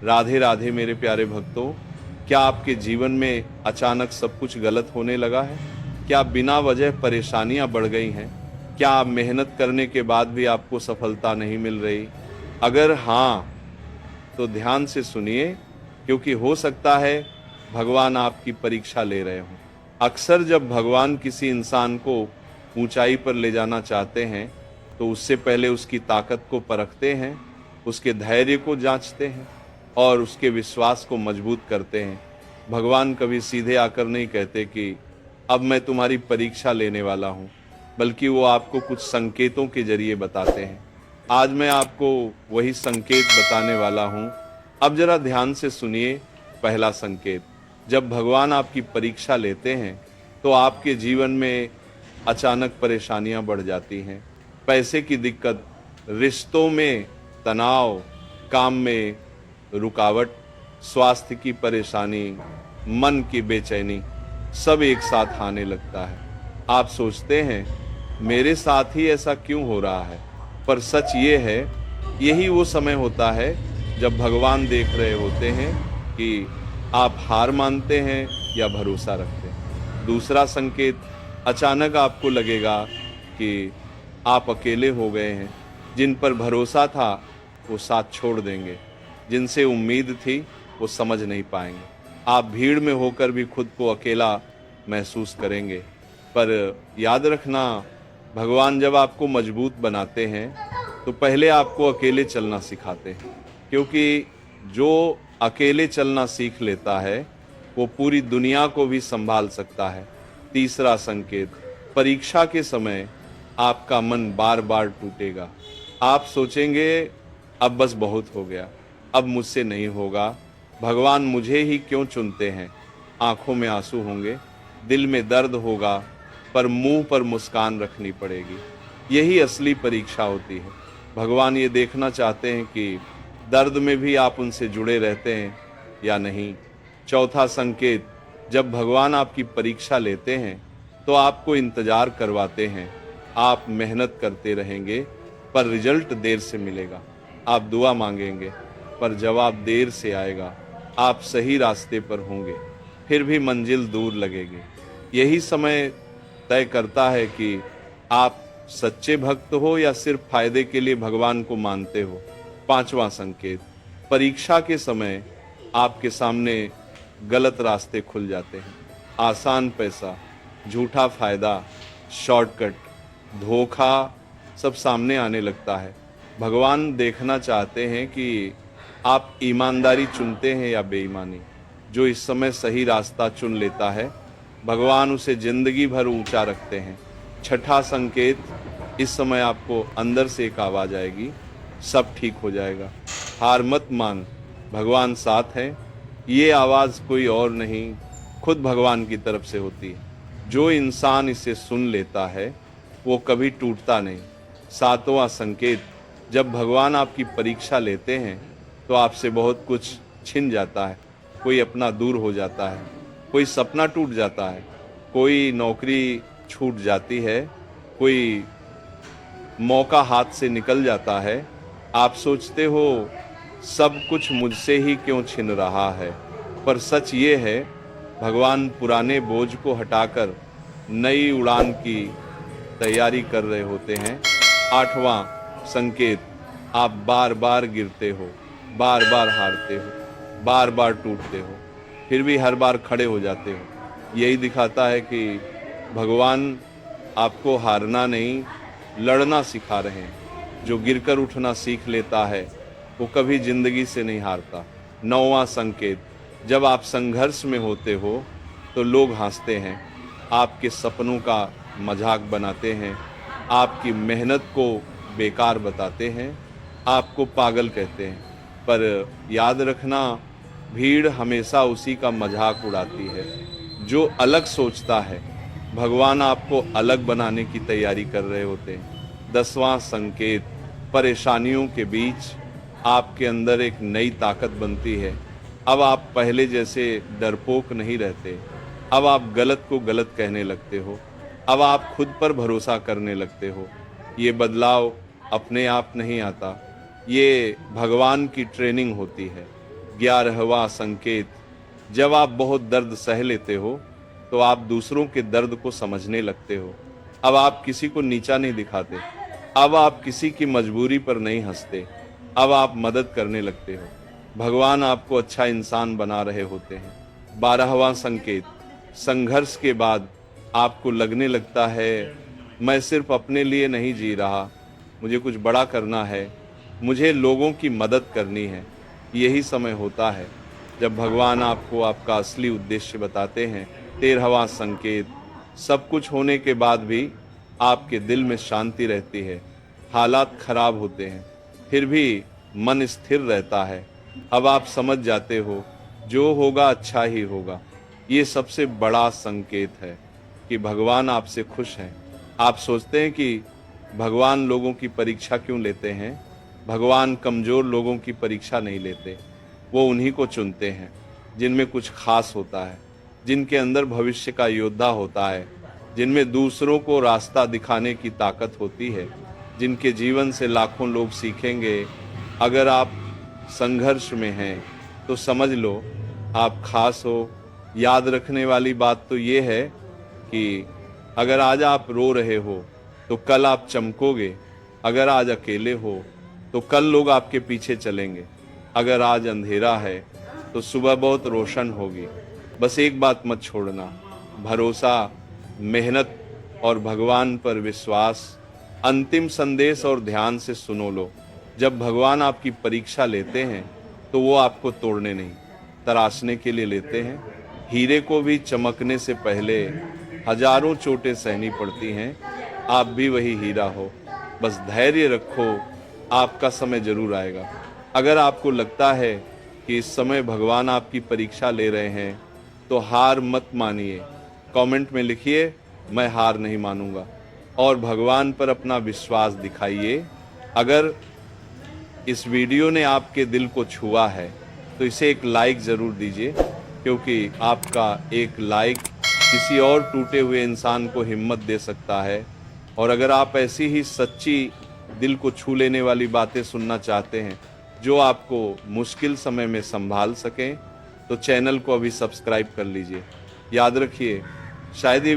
राधे राधे मेरे प्यारे भक्तों। क्या आपके जीवन में अचानक सब कुछ गलत होने लगा है? क्या बिना वजह परेशानियां बढ़ गई हैं? क्या आप मेहनत करने के बाद भी आपको सफलता नहीं मिल रही? अगर हाँ, तो ध्यान से सुनिए, क्योंकि हो सकता है भगवान आपकी परीक्षा ले रहे हों। अक्सर जब भगवान किसी इंसान को ऊंचाई पर ले जाना चाहते हैं, तो उससे पहले उसकी ताकत को परखते हैं, उसके धैर्य को जांचते हैं और उसके विश्वास को मजबूत करते हैं। भगवान कभी सीधे आकर नहीं कहते कि अब मैं तुम्हारी परीक्षा लेने वाला हूं, बल्कि वो आपको कुछ संकेतों के जरिए बताते हैं। आज मैं आपको वही संकेत बताने वाला हूं। अब जरा ध्यान से सुनिए। पहला संकेत, जब भगवान आपकी परीक्षा लेते हैं, तो आपके जीवन में अचानक परेशानियां बढ़ जाती हैं। पैसे की दिक्कत, रिश्तों में तनाव, काम में रुकावट, स्वास्थ्य की परेशानी, मन की बेचैनी, सब एक साथ आने लगता है। आप सोचते हैं मेरे साथ ही ऐसा क्यों हो रहा है, पर सच ये है, यही वो समय होता है जब भगवान देख रहे होते हैं कि आप हार मानते हैं या भरोसा रखते हैं। दूसरा संकेत, अचानक आपको लगेगा कि आप अकेले हो गए हैं। जिन पर भरोसा था वो साथ छोड़ देंगे, जिनसे उम्मीद थी वो समझ नहीं पाएंगे। आप भीड़ में होकर भी खुद को अकेला महसूस करेंगे। पर याद रखना, भगवान जब आपको मजबूत बनाते हैं तो पहले आपको अकेले चलना सिखाते हैं, क्योंकि जो अकेले चलना सीख लेता है वो पूरी दुनिया को भी संभाल सकता है। तीसरा संकेत, परीक्षा के समय आपका मन बार बार टूटेगा। आप सोचेंगे अब बस बहुत हो गया, अब मुझसे नहीं होगा, भगवान मुझे ही क्यों चुनते हैं। आंखों में आंसू होंगे, दिल में दर्द होगा, पर मुंह पर मुस्कान रखनी पड़ेगी। यही असली परीक्षा होती है। भगवान ये देखना चाहते हैं कि दर्द में भी आप उनसे जुड़े रहते हैं या नहीं। चौथा संकेत, जब भगवान आपकी परीक्षा लेते हैं तो आपको इंतजार करवाते हैं। आप मेहनत करते रहेंगे, पर रिजल्ट देर से मिलेगा। आप दुआ मांगेंगे, पर जवाब देर से आएगा। आप सही रास्ते पर होंगे, फिर भी मंजिल दूर लगेगी। यही समय तय करता है कि आप सच्चे भक्त हो या सिर्फ फायदे के लिए भगवान को मानते हो। पांचवा संकेत, परीक्षा के समय आपके सामने गलत रास्ते खुल जाते हैं। आसान पैसा, झूठा फायदा, शॉर्टकट, धोखा, सब सामने आने लगता है। भगवान देखना चाहते हैं कि आप ईमानदारी चुनते हैं या बेईमानी। जो इस समय सही रास्ता चुन लेता है, भगवान उसे जिंदगी भर ऊंचा रखते हैं। छठा संकेत, इस समय आपको अंदर से एक आवाज आएगी, सब ठीक हो जाएगा, हार मत मान, भगवान साथ है। ये आवाज कोई और नहीं, खुद भगवान की तरफ से होती है। जो इंसान इसे सुन लेता है वो कभी टूटता नहीं। सातवां संकेत, जब भगवान आपकी परीक्षा लेते हैं तो आपसे बहुत कुछ छिन जाता है। कोई अपना दूर हो जाता है, कोई सपना टूट जाता है, कोई नौकरी छूट जाती है, कोई मौका हाथ से निकल जाता है। आप सोचते हो सब कुछ मुझसे ही क्यों छिन रहा है, पर सच ये है, भगवान पुराने बोझ को हटाकर नई उड़ान की तैयारी कर रहे होते हैं। आठवां संकेत, आप बार बार गिरते हो, बार बार हारते हो, बार बार टूटते हो, फिर भी हर बार खड़े हो जाते हो। यही दिखाता है कि भगवान आपको हारना नहीं, लड़ना सिखा रहे हैं। जो गिरकर उठना सीख लेता है वो कभी जिंदगी से नहीं हारता। नौवां संकेत, जब आप संघर्ष में होते हो तो लोग हंसते हैं, आपके सपनों का मजाक बनाते हैं, आपकी मेहनत को बेकार बताते हैं, आपको पागल कहते हैं। पर याद रखना, भीड़ हमेशा उसी का मजाक उड़ाती है जो अलग सोचता है। भगवान आपको अलग बनाने की तैयारी कर रहे होते हैं। 10वां संकेत, परेशानियों के बीच आपके अंदर एक नई ताकत बनती है। अब आप पहले जैसे डरपोक नहीं रहते। अब आप गलत को गलत कहने लगते हो। अब आप खुद पर भरोसा करने लगते हो। ये बदलाव अपने आप नहीं आता, ये भगवान की ट्रेनिंग होती है। 11वां संकेत, जब आप बहुत दर्द सह लेते हो तो आप दूसरों के दर्द को समझने लगते हो। अब आप किसी को नीचा नहीं दिखाते, अब आप किसी की मजबूरी पर नहीं हंसते, अब आप मदद करने लगते हो। भगवान आपको अच्छा इंसान बना रहे होते हैं। 12वां संकेत, संघर्ष के बाद आपको लगने लगता है मैं सिर्फ अपने लिए नहीं जी रहा, मुझे कुछ बड़ा करना है, मुझे लोगों की मदद करनी है। यही समय होता है जब भगवान आपको आपका असली उद्देश्य बताते हैं। 13वां संकेत, सब कुछ होने के बाद भी आपके दिल में शांति रहती है। हालात खराब होते हैं फिर भी मन स्थिर रहता है। अब आप समझ जाते हो जो होगा अच्छा ही होगा। ये सबसे बड़ा संकेत है कि भगवान आपसे खुश हैं। आप सोचते हैं कि भगवान लोगों की परीक्षा क्यों लेते हैं? भगवान कमजोर लोगों की परीक्षा नहीं लेते, वो उन्हीं को चुनते हैं जिनमें कुछ खास होता है, जिनके अंदर भविष्य का योद्धा होता है, जिनमें दूसरों को रास्ता दिखाने की ताकत होती है, जिनके जीवन से लाखों लोग सीखेंगे। अगर आप संघर्ष में हैं तो समझ लो आप खास हो। याद रखने वाली बात तो ये है कि अगर आज आप रो रहे हो तो कल आप चमकोगे। अगर आज अकेले हो तो कल लोग आपके पीछे चलेंगे। अगर आज अंधेरा है तो सुबह बहुत रोशन होगी। बस एक बात मत छोड़ना, भरोसा, मेहनत और भगवान पर विश्वास। अंतिम संदेश और ध्यान से सुनो लो, जब भगवान आपकी परीक्षा लेते हैं तो वो आपको तोड़ने नहीं, तराशने के लिए लेते हैं। हीरे को भी चमकने से पहले हजारों चोटें सहनी पड़ती हैं। आप भी वही हीरा हो, बस धैर्य रखो, आपका समय जरूर आएगा। अगर आपको लगता है कि इस समय भगवान आपकी परीक्षा ले रहे हैं तो हार मत मानिए। कमेंट में लिखिए मैं हार नहीं मानूंगा और भगवान पर अपना विश्वास दिखाइए। अगर इस वीडियो ने आपके दिल को छुआ है तो इसे एक लाइक ज़रूर दीजिए, क्योंकि आपका एक लाइक किसी और टूटे हुए इंसान को हिम्मत दे सकता है। और अगर आप ऐसी ही सच्ची दिल को छू लेने वाली बातें सुनना चाहते हैं जो आपको मुश्किल समय में संभाल सकें तो चैनल को अभी सब्सक्राइब कर लीजिए। याद रखिए, शायद ये